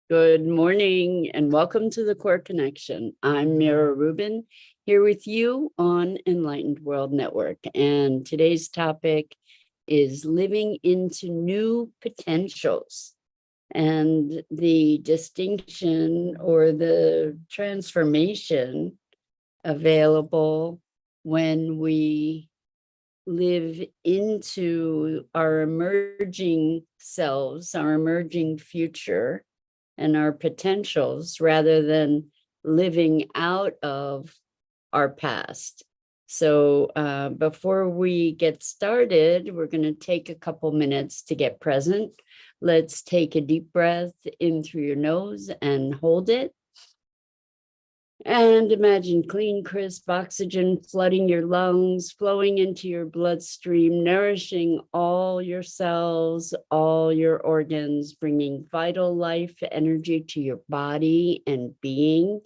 Good morning and welcome to the Core Connection. I'm Mira Rubin here with you on Enlightened World Network. And today's topic is living into new potentials and the distinction or the transformation available when we live into our emerging selves, our emerging future, and our potentials rather than living out of our past. So before we get started, we're going to take a couple minutes to get present. Let's take a deep breath in through your nose and hold it. And imagine clean, crisp oxygen flooding your lungs, flowing into your bloodstream, nourishing all your cells, all your organs, bringing vital life energy to your body and being.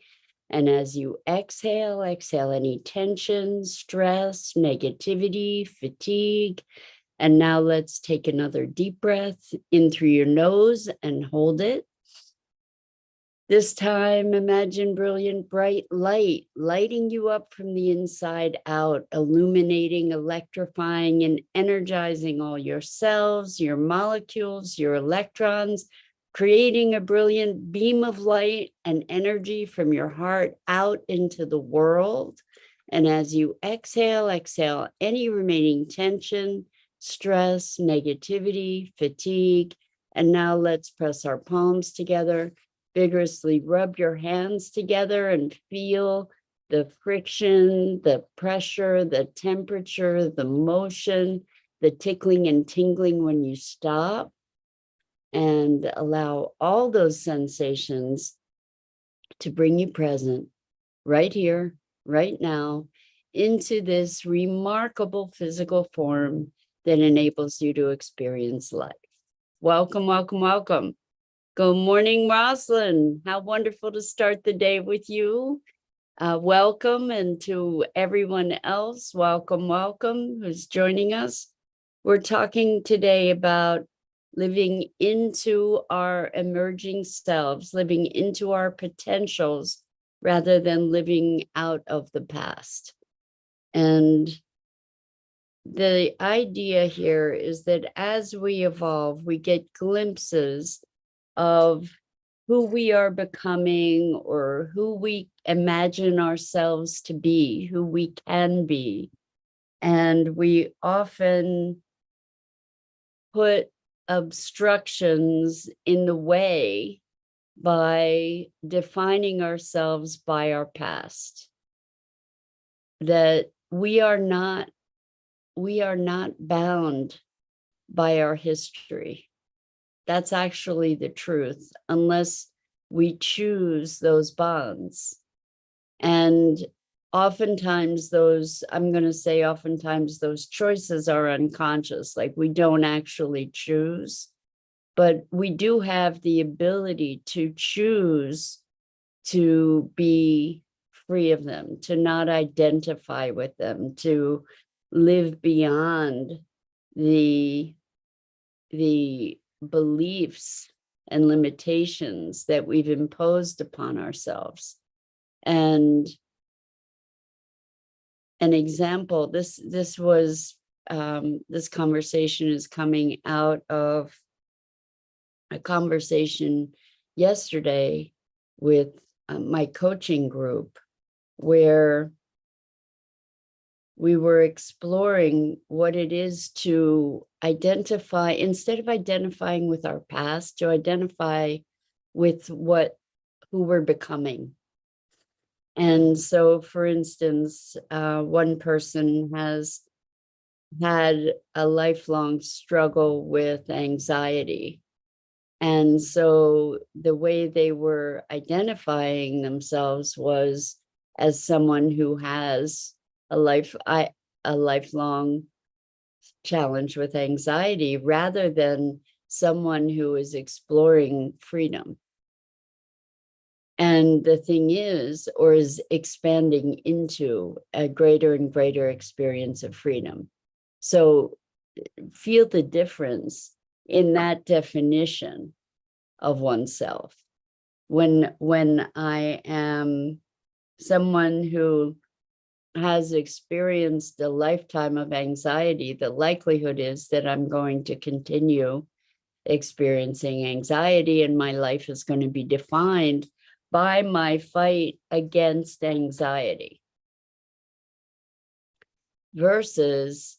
And as you exhale any tension, stress, negativity, fatigue. And now let's take another deep breath in through your nose and hold it. This time, imagine brilliant, bright light, lighting you up from the inside out, illuminating, electrifying, and energizing all your cells, your molecules, your electrons, creating a brilliant beam of light and energy from your heart out into the world. And as you exhale any remaining tension, stress, negativity, fatigue. And now let's press our palms together. Vigorously rub your hands together and feel the friction, the pressure, the temperature, the motion, the tickling and tingling when you stop, and allow all those sensations to bring you present right here, right now, into this remarkable physical form that enables you to experience life. Welcome, welcome, welcome. Good morning, Roslyn. How wonderful to start the day with you. Welcome, and to everyone else, welcome, welcome, who's joining us. We're talking today about living into our emerging selves, living into our potentials, rather than living out of the past. And the idea here is that as we evolve, we get glimpses of who we are becoming or who we imagine ourselves to be, who we can be. And we often put obstructions in the way by defining ourselves by our past. That we are not bound by our history. That's actually the truth, unless we choose those bonds. And oftentimes those choices are unconscious, like we don't actually choose, but we do have the ability to choose to be free of them, to not identify with them, to live beyond the beliefs and limitations that we've imposed upon ourselves. And an example, this conversation is coming out of a conversation yesterday with my coaching group, where we were exploring what it is to identify, instead of identifying with our past, to identify with who we're becoming. And so, for instance, one person has had a lifelong struggle with anxiety. And so the way they were identifying themselves was as someone who has a lifelong challenge with anxiety, rather than someone who is exploring freedom. And the thing is, or is expanding into a greater and greater experience of freedom. So feel the difference in that definition of oneself. When I am someone who has experienced a lifetime of anxiety, the likelihood is that I'm going to continue experiencing anxiety, and my life is going to be defined by my fight against anxiety. Versus,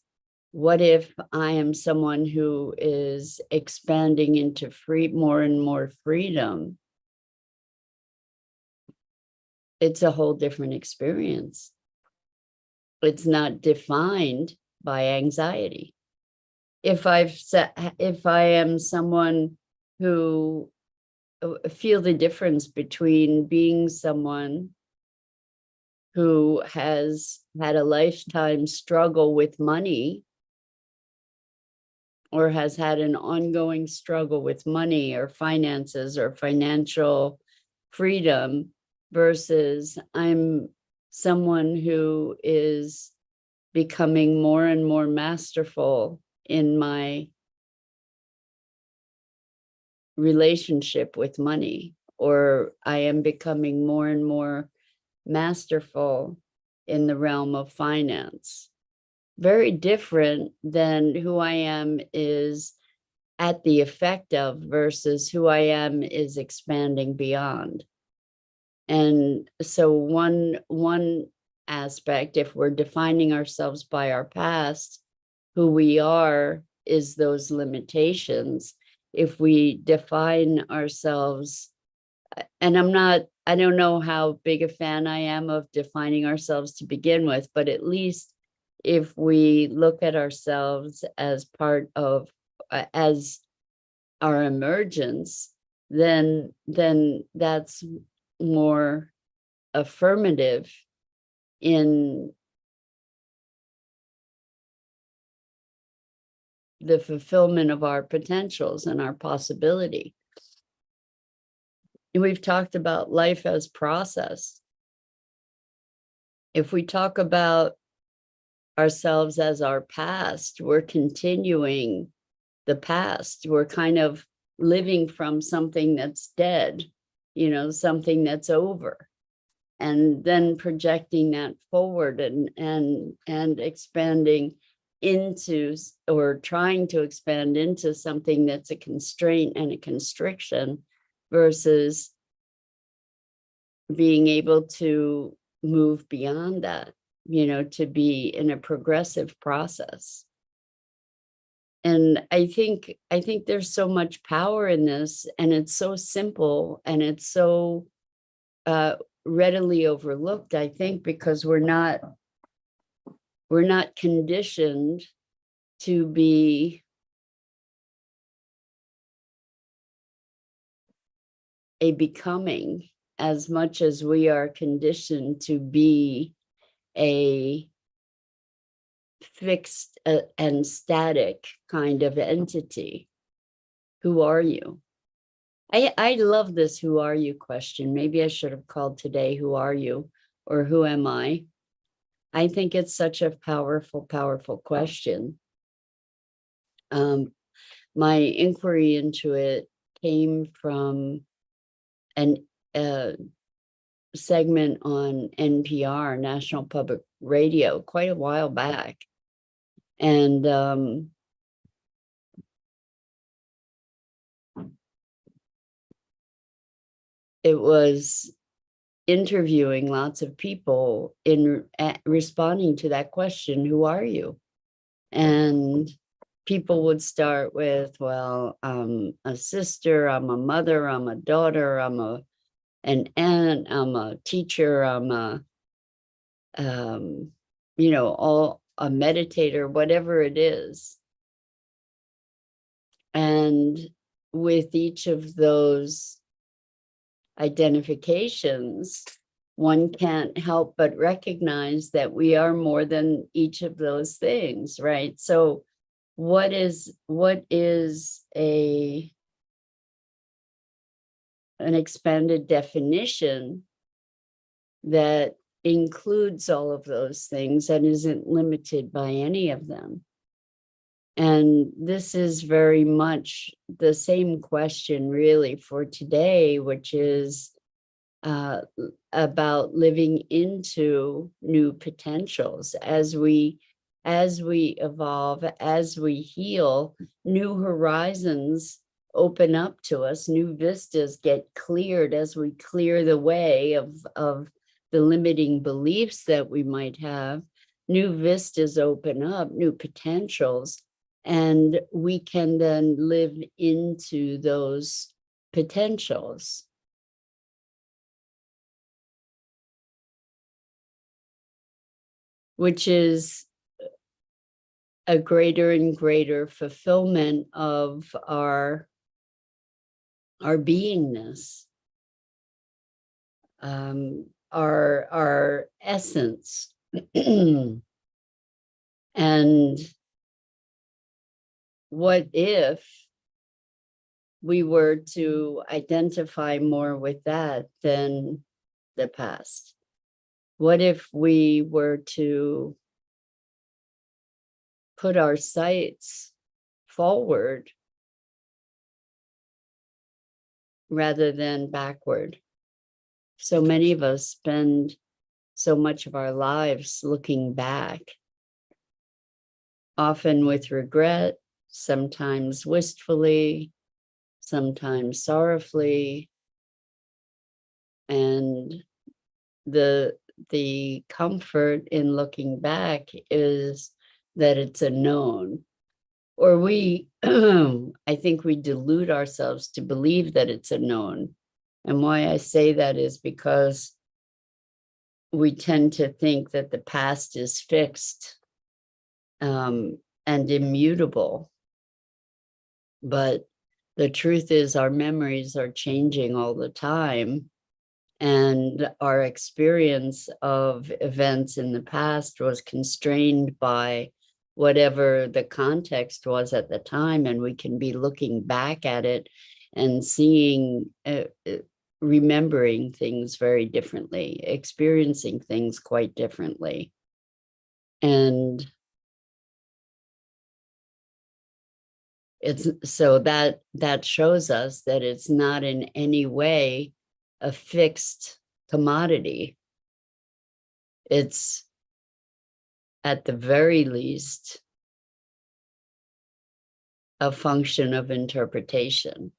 what if I am someone who is expanding into more and more freedom? It's a whole different experience. It's not defined by anxiety. If I am someone who feel the difference between being someone who has had a lifetime struggle with money, or has had an ongoing struggle with money or finances or financial freedom, versus I'm someone who is becoming more and more masterful in my relationship with money, or I am becoming more and more masterful in the realm of finance. Very different than who I am is at the effect of versus who I am is expanding beyond. And so one aspect, if we're defining ourselves by our past, who we are is those limitations. If we define ourselves, and I don't know how big a fan I am of defining ourselves to begin with, but at least if we look at ourselves as part of, as our emergence, then that's more affirmative in the fulfillment of our potentials and our possibility. We've talked about life as process. If we talk about ourselves as our past, we're continuing the past. We're kind of living from something that's dead, something that's over, and then projecting that forward and expanding into, or trying to expand into, something that's a constraint and a constriction, versus being able to move beyond that, to be in a progressive process. And I think there's so much power in this, and it's so simple, and it's so readily overlooked, I think, because we're not conditioned to be a becoming as much as we are conditioned to be a fixed and static kind of entity. Who are you? I love this who are you question. Maybe I should have called today who are you, or who am I? I think it's such a powerful, powerful question. My inquiry into it came from an segment on NPR, National Public Radio, quite a while back. And it was interviewing lots of people in responding to that question, who are you? And people would start with, well, I'm a sister, I'm a mother, I'm a daughter, I'm an aunt, I'm a teacher, I'm a a meditator, whatever it is. And with each of those identifications, one can't help but recognize that we are more than each of those things, right? So what is an expanded definition that includes all of those things and isn't limited by any of them? And this is very much the same question really for today, which is uh, about living into new potentials as we evolve, as we heal. New horizons open up to us, new vistas get cleared as we clear the way of the limiting beliefs that we might have. New vistas open up, new potentials, and we can then live into those potentials, which is a greater and greater fulfillment of our beingness, our essence. And what if we were to identify more with that than the past? What if we were to put our sights forward rather than backward? So many of us spend so much of our lives looking back, often with regret, sometimes wistfully, sometimes sorrowfully. And the comfort in looking back is that it's a known, or we I think we delude ourselves to believe that it's a known. And why I say that is because we tend to think that the past is fixed and immutable. But the truth is, our memories are changing all the time. And our experience of events in the past was constrained by whatever the context was at the time. And we can be looking back at it and seeing, remembering things very differently, experiencing things quite differently. And it's so that shows us that it's not in any way a fixed commodity. It's at the very least a function of interpretation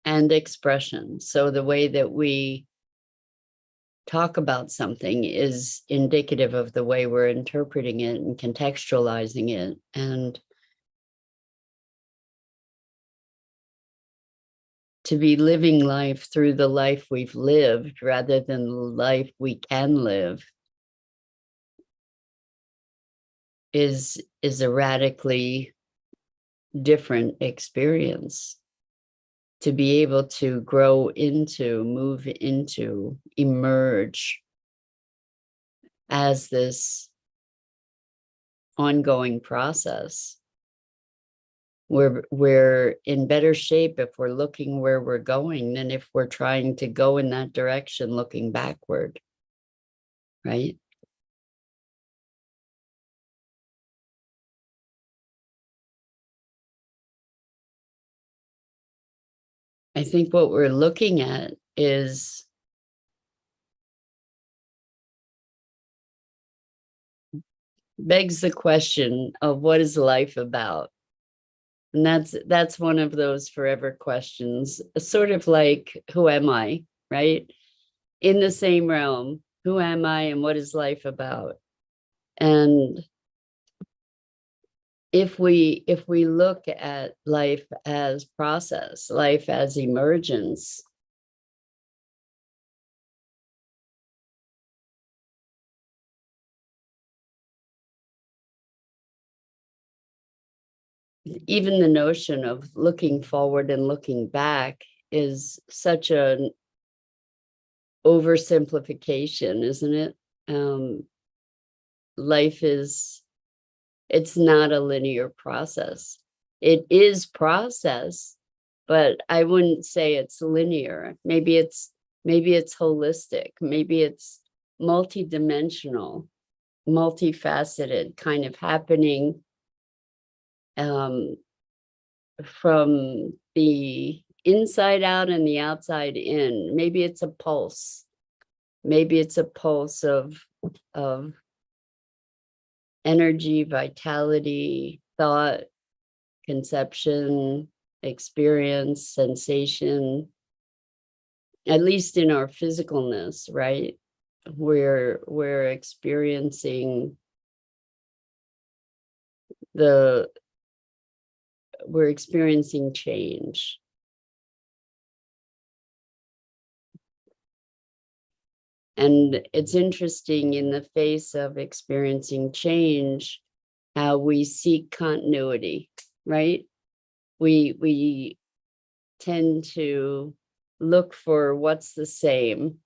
and expression. So the way that we talk about something is indicative of the way we're interpreting it and contextualizing it. And to be living life through the life we've lived rather than the life we can live is a radically different experience. To be able to grow into, move into, emerge as this ongoing process. We're in better shape if we're looking where we're going than if we're trying to go in that direction looking backward, right? I think what we're looking at is begs the question of what is life about? And that's one of those forever questions, sort of like, who am I, right? In the same realm, who am I and what is life about? And if we look at life as process, life as emergence, even the notion of looking forward and looking back is such an oversimplification, isn't it? Life is, it's not a linear process. It is process, but I wouldn't say it's linear. Maybe it's holistic. Maybe it's multidimensional, multifaceted kind of happening from the inside out and the outside in. Maybe it's a pulse. Maybe it's a pulse of energy, vitality, thought, conception, experience, sensation, at least in our physicalness, right? We're experiencing change. And it's interesting in the face of experiencing change, how we seek continuity, right? We tend to look for what's the same,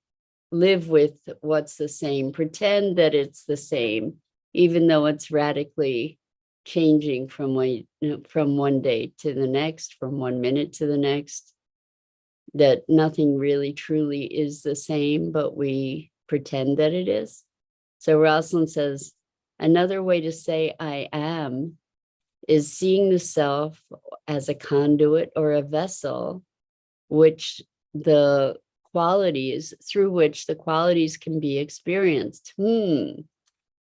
live with what's the same, pretend that it's the same, even though it's radically changing from one day to the next, from 1 minute to the next, that nothing really truly is the same, but we pretend that it is. So Rosalind says, another way to say I am is seeing the self as a conduit or a vessel, which the qualities, through which the qualities can be experienced.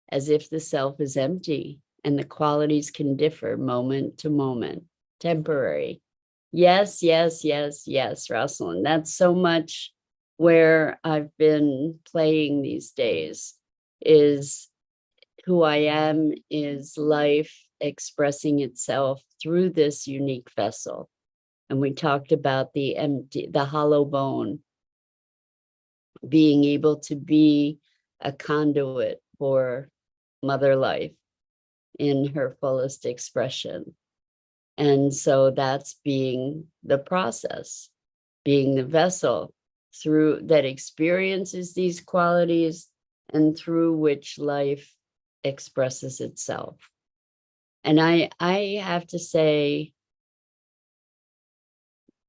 As if the self is empty and the qualities can differ moment to moment, temporary. Yes, yes, yes, yes, Rosalind. That's so much where I've been playing these days, is who I am is life expressing itself through this unique vessel. And we talked about the empty, the hollow bone, being able to be a conduit for Mother Life in her fullest expression. And so that's being the process, being the vessel through that experiences these qualities and through which life expresses itself. And I have to say,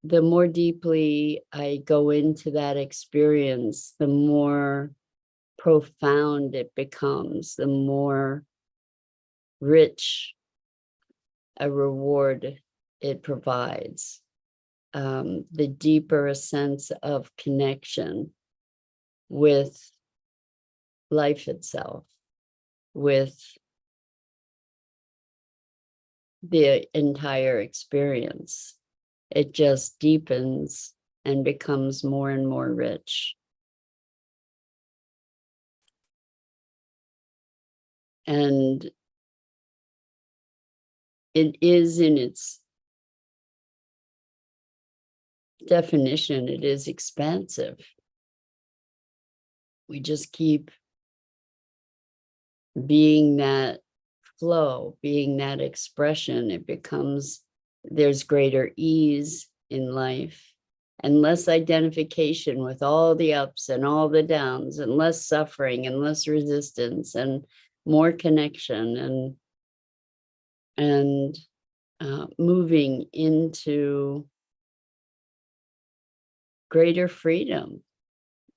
the more deeply I go into that experience, the more profound it becomes, the more rich a reward it provides, the deeper a sense of connection with life itself, with the entire experience. It just deepens and becomes more and more rich. And it is, in its definition, it is expansive. We just keep being that flow, being that expression. It becomes, there's greater ease in life and less identification with all the ups and all the downs, and less suffering and less resistance, and more connection, and moving into greater freedom.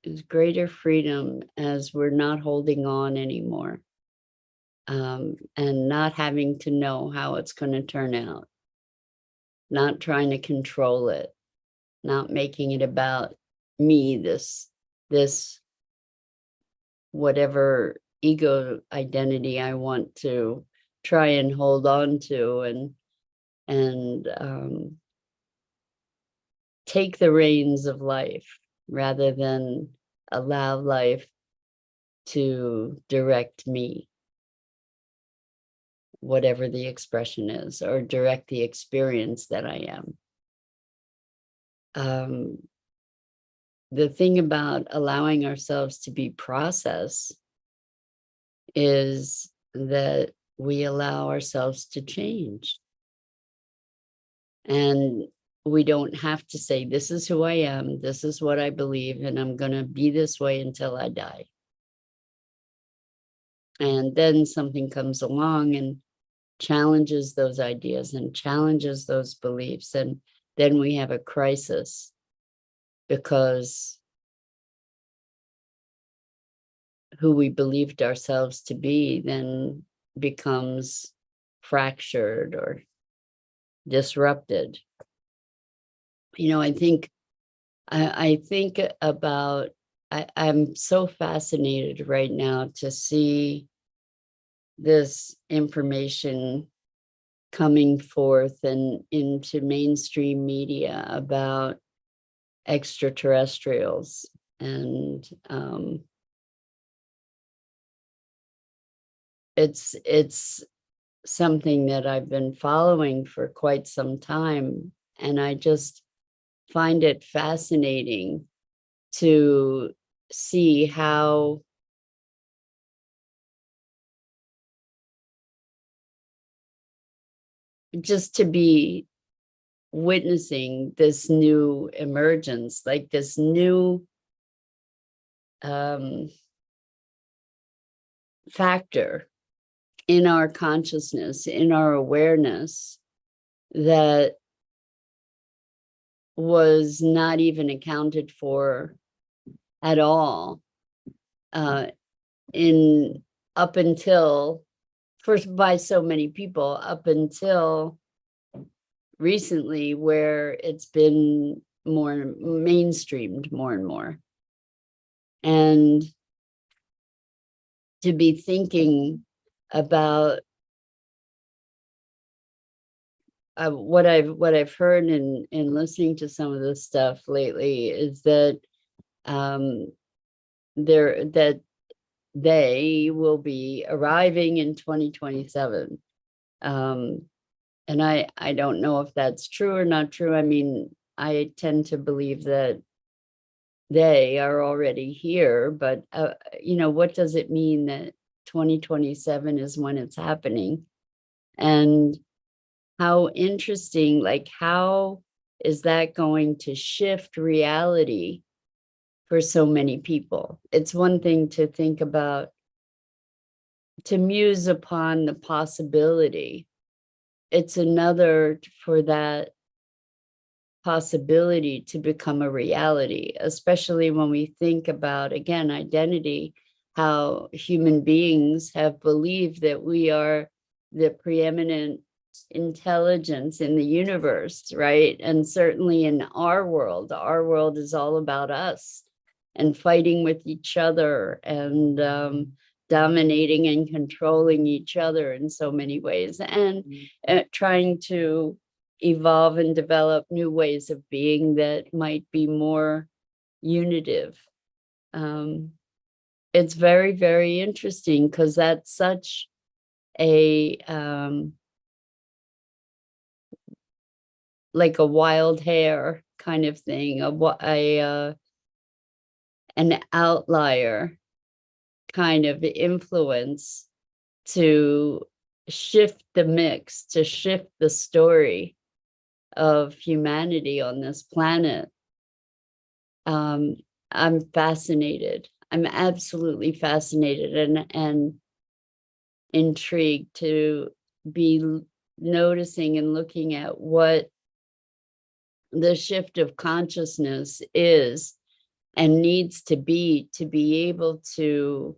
Is greater freedom as we're not holding on anymore, and not having to know how it's going to turn out, not trying to control it, not making it about me, this whatever ego identity I want to try and hold on to, and take the reins of life rather than allow life to direct me, whatever the expression is, or direct the experience that I am. The thing about allowing ourselves to be processed is that we allow ourselves to change. And we don't have to say, this is who I am, this is what I believe, and I'm going to be this way until I die. And then something comes along and challenges those ideas and challenges those beliefs. And then we have a crisis, because who we believed ourselves to be then becomes fractured or disrupted. I think about, I'm so fascinated right now to see this information coming forth and into mainstream media about extraterrestrials. And it's something that I've been following for quite some time. And I just find it fascinating to see how just to be witnessing this new emergence, like this new factor in our consciousness, in our awareness, that was not even accounted for at all in up until first by so many people up until recently, where it's been more mainstreamed more and more. And to be thinking about what I've heard in listening to some of this stuff lately is that that they will be arriving in 2027. And I don't know if that's true or not true. I mean, I tend to believe that they are already here, but what does it mean that 2027 is when it's happening? And how interesting, like, how is that going to shift reality for so many people? It's one thing to think about, to muse upon the possibility. It's another for that possibility to become a reality, especially when we think about, again, identity, how human beings have believed that we are the preeminent intelligence in the universe, right? And certainly in our world is all about us and fighting with each other and dominating and controlling each other in so many ways, and trying to evolve and develop new ways of being that might be more unitive. It's very, very interesting because that's such a like a wild hair kind of thing, an outlier kind of influence to shift the mix, to shift the story of humanity on this planet. I'm fascinated. I'm absolutely fascinated and intrigued to be noticing and looking at what the shift of consciousness is and needs to be able to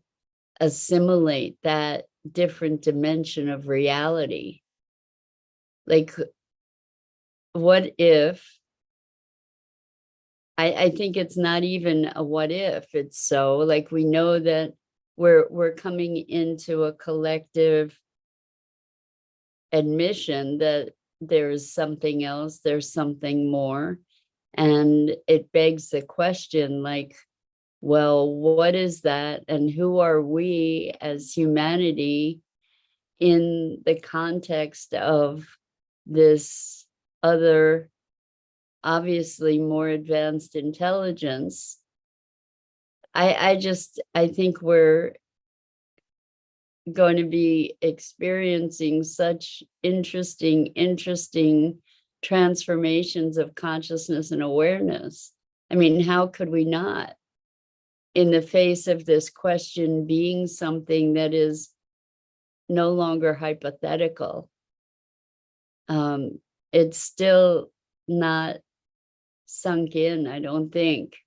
assimilate that different dimension of reality. Like, what if, I think it's not even a what if, it's so, like, we know that we're coming into a collective admission that there's something else, there's something more. And it begs the question, like, well, what is that? And who are we as humanity in the context of this other, obviously more advanced intelligence? I think we're going to be experiencing such interesting transformations of consciousness and awareness. I mean, how could we not, in the face of this question being something that is no longer hypothetical? It's still not sunk in, I don't think.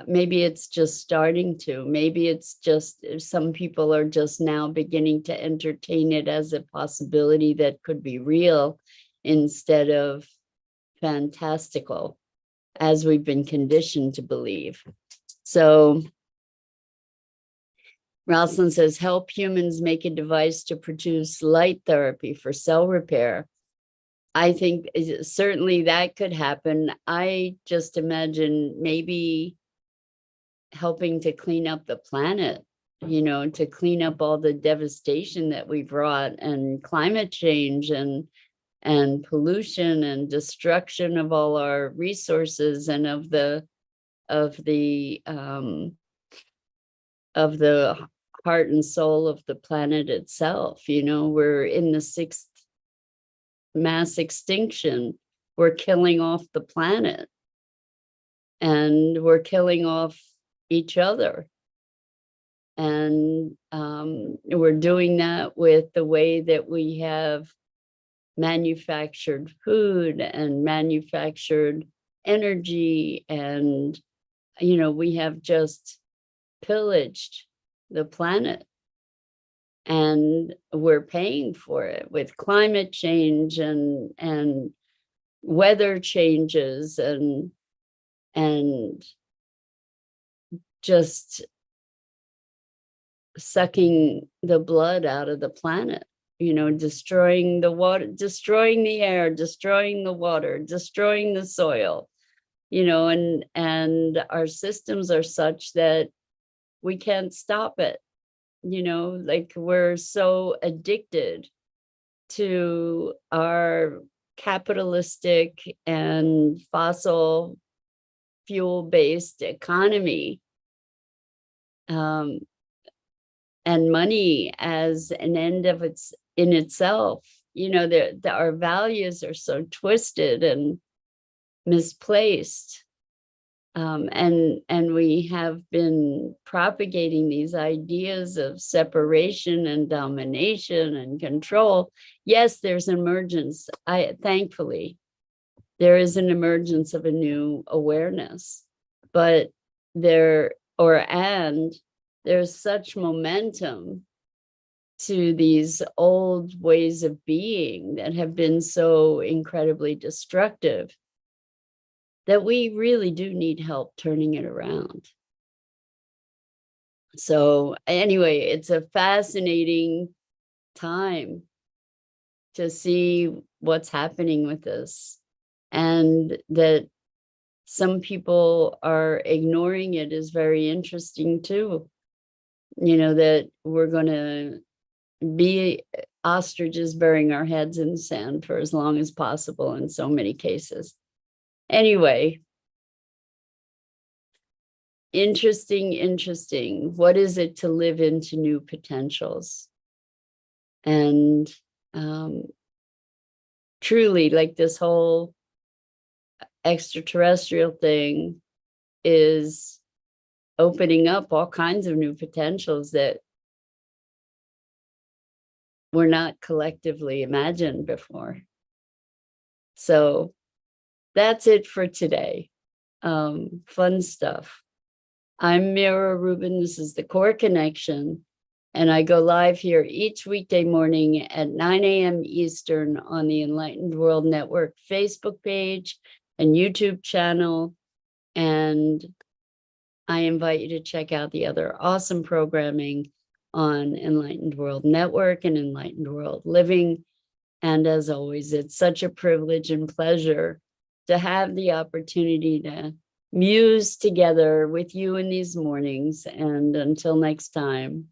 Maybe it's just starting to. Maybe it's just some people are just now beginning to entertain it as a possibility that could be real instead of fantastical, as we've been conditioned to believe. So Rosalind says, help humans make a device to produce light therapy for cell repair. I think certainly that could happen. I just imagine maybe helping to clean up the planet, to clean up all the devastation that we've wrought, and climate change and pollution and destruction of all our resources and of the heart and soul of the planet itself. We're in the 6th mass extinction. We're killing off the planet, and we're killing off each other. And we're doing that with the way that we have manufactured food and manufactured energy. And, we have just pillaged the planet, and we're paying for it with climate change and weather changes and just sucking the blood out of the planet, destroying the water, destroying the air, destroying the water, destroying the soil, and our systems are such that we can't stop it. Like we're so addicted to our capitalistic and fossil fuel-based economy, and money as an end of in itself. Our values are so twisted and misplaced. And we have been propagating these ideas of separation and domination and control. Yes, there's emergence. Thankfully, there is an emergence of a new awareness, but there's such momentum to these old ways of being that have been so incredibly destructive that we really do need help turning it around. So anyway, it's a fascinating time to see what's happening with this, and that some people are ignoring it is very interesting too. That we're going to be ostriches burying our heads in the sand for as long as possible in so many cases. Anyway, interesting. What is it to live into new potentials? And truly, like, this whole extraterrestrial thing is opening up all kinds of new potentials that were not collectively imagined before. So that's it for today. Fun stuff. I'm Mira Rubin. This is the Core Connection, and I go live here each weekday morning at 9 a.m. Eastern on the Enlightened World Network Facebook page and YouTube channel. And I invite you to check out the other awesome programming on Enlightened World Network and Enlightened World Living. And as always, it's such a privilege and pleasure to have the opportunity to muse together with you in these mornings. And until next time,